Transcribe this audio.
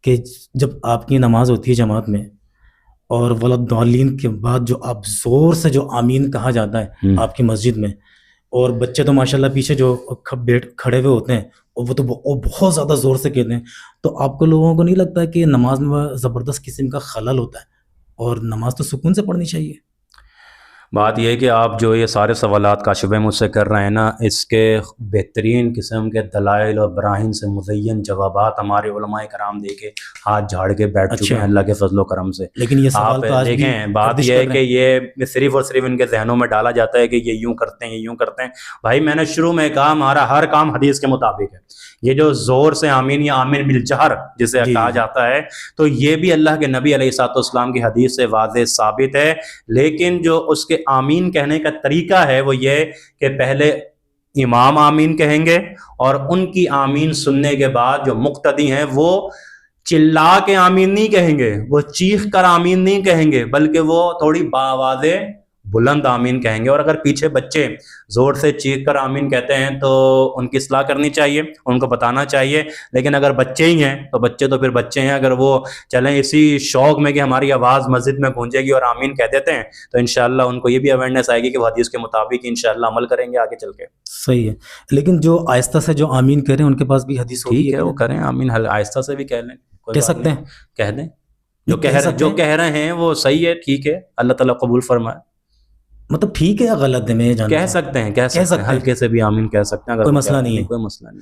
کہ جب آپ کی نماز ہوتی ہے جماعت میں اور ولادالین کے بعد جو آپ زور سے جو آمین کہا جاتا ہے آپ کی مسجد میں، اور بچے تو ماشاءاللہ پیچھے جو کھڑے ہوئے ہوتے ہیں اور وہ بہت زیادہ زور سے کہتے ہیں، تو آپ کو لوگوں کو نہیں لگتا کہ نماز میں زبردست قسم کا خلل ہوتا ہے اور نماز تو سکون سے پڑھنی چاہیے؟ بات یہ ہے کہ آپ جو یہ سارے سوالات کاشف مجھ سے کر رہے ہیں نا، اس کے بہترین قسم کے دلائل اور براہین سے مزین جوابات ہمارے علماء کرام دے کے ہاتھ جھاڑ کے بیٹھ چکے ہیں اللہ کے فضل و کرم سے۔ لیکن یہ آپ سوال تو آج بھی دیکھیں، بات گردش یہ کر ہے رہے کہ ہیں۔ یہ صرف اور صرف ان کے ذہنوں میں ڈالا جاتا ہے کہ یہ یوں کرتے ہیں، یہ یوں کرتے ہیں۔ بھائی میں نے شروع میں کہا ہمارا ہر کام حدیث کے مطابق ہے۔ یہ جو زور سے آمین یا آمین بالجہر جسے کہا جاتا ہے، تو یہ بھی اللہ کے نبی علیہ الصلوۃ والسلام کی حدیث سے واضح ثابت ہے، لیکن جو اس کے آمین کہنے کا طریقہ ہے وہ یہ کہ پہلے امام آمین کہیں گے اور ان کی آمین سننے کے بعد جو مقتدی ہیں وہ چلا کے آمین نہیں کہیں گے، وہ چیخ کر آمین نہیں کہیں گے، بلکہ وہ تھوڑی باآواز بلند آمین کہیں گے۔ اور اگر پیچھے بچے زور سے چیخ کر آمین کہتے ہیں تو ان کی اصلاح کرنی چاہیے، ان کو بتانا چاہیے۔ لیکن اگر بچے ہی ہیں تو بچے تو پھر بچے ہیں، اگر وہ چلیں اسی شوق میں کہ ہماری آواز مسجد میں گونجے گی اور آمین کہہ دیتے ہیں تو انشاءاللہ ان کو یہ بھی اویئرنیس آئے گی کہ وہ حدیث کے مطابق انشاءاللہ عمل کریں گے آگے چل کے۔ صحیح ہے، لیکن جو آہستہ سے جو آمین کہہ رہے ہیں ان کے پاس بھی حدیث ہوگی ٹھیک ہے، وہ کریں آمین، آہستہ سے بھی کہہ لیں، کہہ سکتے ہیں، کہہ دیں، جو کہہ رہے ہیں وہ صحیح ہے، ٹھیک ہے، اللہ تعالیٰ قبول فرمائے۔ مطلب ٹھیک ہے یا غلط ہے، میں یہ جاننا کہہ سکتے ہیں، ہلکے سے بھی آمین کہہ سکتے ہیں، کوئی مسئلہ نہیں ہے۔ کوئی مسئلہ نہیں۔